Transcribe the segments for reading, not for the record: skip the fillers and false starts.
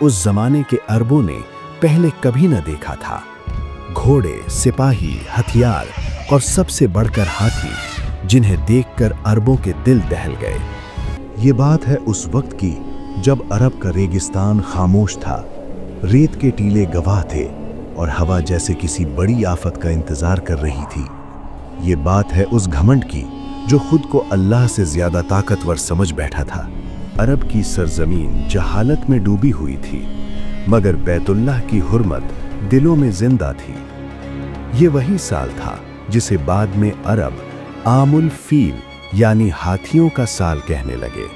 उस जमाने के अरबों ने पहले कभी न देखा था। घोड़े, सिपाही, हथियार और सबसे बढ़कर हाथी, जिन्हें देखकर अरबों के दिल दहल गए। ये बात है उस वक्त की जब अरब का रेगिस्तान खामोश था, रेत के टीले गवाह थे और हवा जैसे किसी बड़ी आफत का इंतजार कर रही थी। ये बात है उस घमंड की जो खुद को अल्लाह से ज्यादा ताकतवर समझ बैठा था। अरब की सरजमीन जहालत में डूबी हुई थी, मगर बैतुल्लाह की हुर्मत दिलों में जिंदा थी। ये वही साल था जिसे बाद में अरब आमुल फील यानी हाथियों का साल कहने लगे,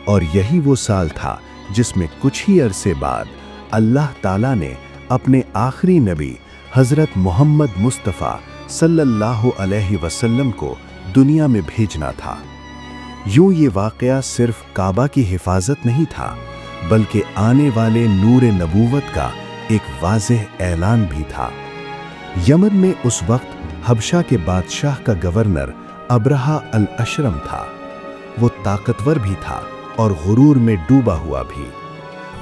और यही वो साल था जिसमें कुछ ही अरसे बाद अल्लाह ताला ने अपने आखिरी नबी हजरत मोहम्मद मुस्तफ़ा सल्लल्लाहु अलैहि वसल्लम को दुनिया में भेजना था। यूं ये वाक़या सिर्फ काबा की हिफाजत नहीं था, बल्कि आने वाले नूर नबूवत का एक वाज़ेह ऐलान भी था। यमन में उस वक्त हबशा के बादशाह का गवर्नर अब्रहा अल अशरम था। वो ताकतवर भी था और गुरूर में डूबा हुआ भी।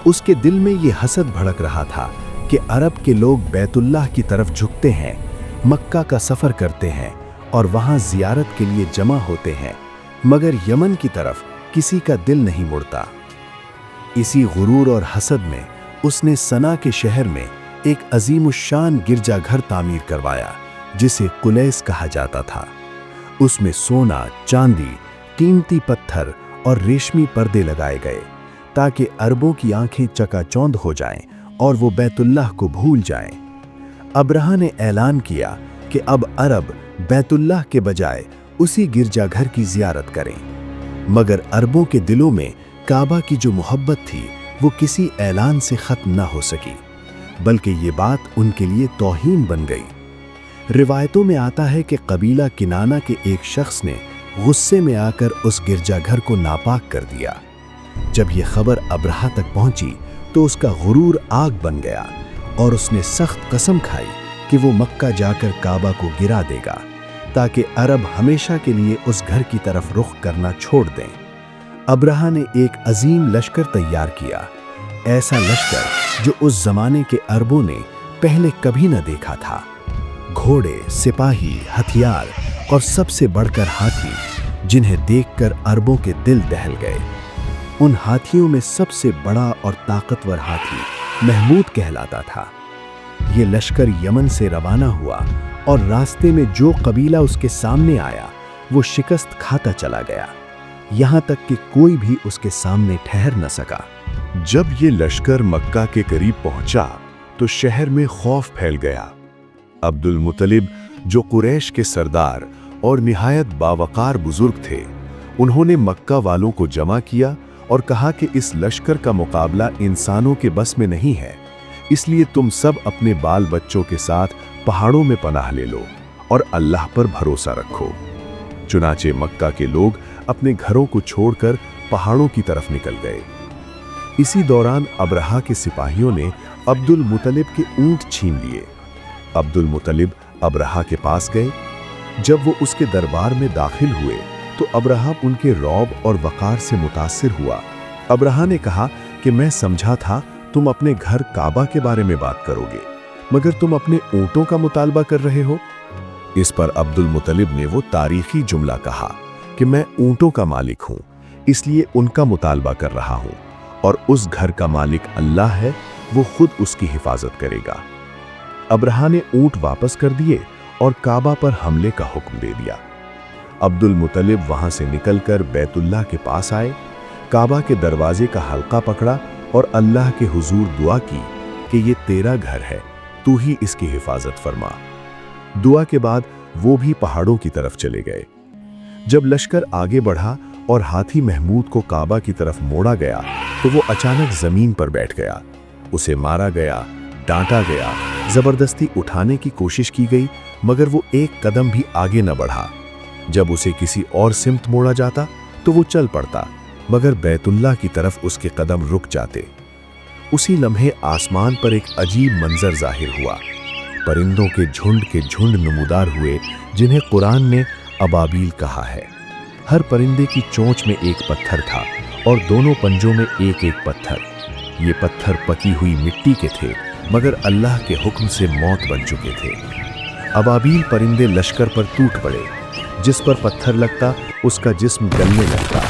उसके दिल में ये हसद भड़क रहा था कि अरब के लोग बैतुल्लाह की तरफ झुकते हैं, मक्का का सफ़र करते हैं और वहाँ ज़ियारत के लिए जमा होते हैं, मगर यमन की तरफ किसी का दिल नहीं मुड़ता। इसी गुरूर और हसद में उसने सना के शहर में एक अजीमुशान गिरजाघर तामीर करवाया, जिसे कुलैस कहा जाता था। उसमें सोना, चांदी, कीमती पत्थर और रेशमी पर्दे लगाए गए ताकि अरबों की आंखें चकाचौंध हो जाएं और वो बैतुल्लाह को भूल जाएं। अब्रहा ने ऐलान किया कि अब अरब बैतुल्लाह के बजाय उसी गिरजाघर की ज़ियारत करें, मगर अरबों के दिलों में काबा की जो मोहब्बत थी वो किसी ऐलान से ख़त्म न हो सकी, बल्कि ये बात उनके लिए तौहीन बन गई। रिवायतों में आता है कि कबीला किनाना के एक शख्स ने गुस्से में आकर उस गिरजाघर को नापाक कर दिया। जब ये खबर अब्रहा तक पहुंची तो उसका गुरूर आग बन गया और उसने सख्त कसम खाई कि वो मक्का जाकर काबा को गिरा देगा, ताकि अरब हमेशा के लिए उस घर की तरफ रुख करना छोड़ दें। अब्रहा ने एक अजीम लश्कर तैयार किया, ऐसा लश्कर जो उस जमाने के अरबों ने पहले कभी न देखा था। घोड़े, सिपाही, हथियार और सबसे बढ़कर हाथी, जिन्हें देखकर अरबों के दिल दहल गए। उन हाथियों में सबसे बड़ा और ताकतवर हाथी महमूद कहलाता था। ये लश्कर यमन से रवाना हुआ और रास्ते में जो कबीला उसके सामने आया वो शिकस्त खाता चला गया, यहाँ तक कि कोई भी उसके सामने ठहर न सका। जब ये लश्कर मक्का के करीब पहुंचा तो शहर में खौफ फैल गया। अब्दुल मुतलिब, जो कुरैश के सरदार और निहायत बावकार बुजुर्ग थे, उन्होंने मक्का वालों को जमा किया और कहा कि इस लश्कर का मुकाबला इंसानों के बस में नहीं है, इसलिए तुम सब अपने बाल बच्चों के साथ पहाड़ों में पनाह ले लो और अल्लाह पर भरोसा रखो। चुनाचे मक्का के लोग अपने घरों को छोड़कर पहाड़ों की तरफ निकल गए। इसी दौरान अब्रहा के सिपाहियों ने अब्दुल मुतलिब के ऊंट छीन लिए। अब्दुल मुतलिब अब्रहा के पास गए। जब वो उसके दरबार में दाखिल हुए तो अब्रहा उनके रौब और वकार से मुतासिर हुआ। अब्रहा ने कहा कि मैं समझा था तुम अपने घर काबा के बारे में बात करोगे, मगर तुम अपने ऊंटों का मुतालबा कर रहे हो। इस पर अब्दुल मुतलिब ने वो तारीखी जुमला कहा कि मैं ऊंटों का मालिक हूं, इसलिए उनका मुतालबा कर रहा हूं, और उस घर का मालिक अल्लाह है, वो खुद उसकी हिफाजत करेगा। अब्रहा ने ऊंट वापस कर दिए और काबा पर हमले का हुक्म दे दिया। अब्दुल मुतलिब वहां से निकलकर बैतुल्लाह के पास आए, काबा के दरवाजे का हल्का पकड़ा और अल्लाह के हुजूर दुआ की कि ये तेरा घर है, तू ही इसकी हिफाजत फरमा। दुआ के बाद वो भी पहाड़ों की तरफ चले गए। जब लश्कर आगे बढ़ा और हाथी महमूद को काबा की तरफ मोड़ा गया तो वो अचानक जमीन पर बैठ गया। उसे मारा गया, डांटा गया, जबरदस्ती उठाने की कोशिश की गई, मगर वो एक कदम भी आगे न बढ़ा। जब उसे किसी और सिमत मोड़ा जाता तो वो चल पड़ता, मगर बैतुल्लाह की तरफ उसके कदम रुक जाते। उसी लम्हे आसमान पर एक अजीब मंजर जाहिर हुआ। परिंदों के झुंड नमूदार हुए, जिन्हें कुरान ने अबाबील कहा है। हर परिंदे की चोंच में एक पत्थर था और दोनों पंजों में एक एक पत्थर। ये पत्थर पकी हुई मिट्टी के थे, मगर अल्लाह के हुक्म से मौत बन चुके थे। अबाबील परिंदे लश्कर पर टूट पड़े। जिस पर पत्थर लगता उसका जिस्म गलने लगता,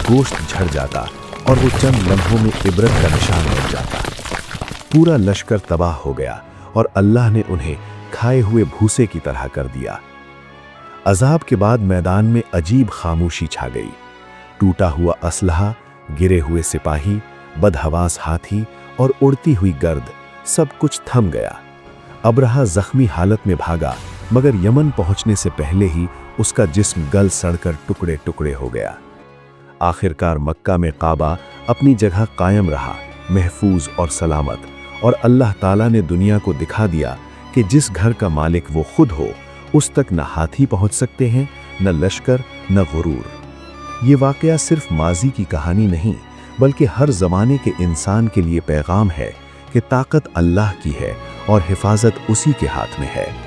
गोश्त झड़ जाता और वो चंद लम्हों में इबरत का निशान बन जाता। पूरा लश्कर तबाह हो गया और अल्लाह ने उन्हें खाए हुए भूसे की तरह कर दिया। अजाब के बाद मैदान में अजीब खामोशी छा गई। टूटा हुआ असलहा, गिरे हुए सिपाही, बदहवास हाथी और उड़ती हुई गर्द, सब कुछ थम गया। अबरहा जख्मी हालत में भागा, मगर यमन पहुंचने से पहले ही उसका जिस्म गल सड़कर टुकड़े टुकड़े हो गया। आखिरकार मक्का में काबा अपनी जगह कायम रहा, महफूज और सलामत, और अल्लाह ताला ने दुनिया को दिखा दिया कि जिस घर का मालिक वो खुद हो, उस तक न हाथी पहुंच सकते हैं, न लश्कर, न गुरूर। ये वाकया सिर्फ माजी की कहानी नहीं, बल्कि हर ज़माने के इंसान के लिए पैगाम है कि ताकत अल्लाह की है और हिफाजत उसी के हाथ में है।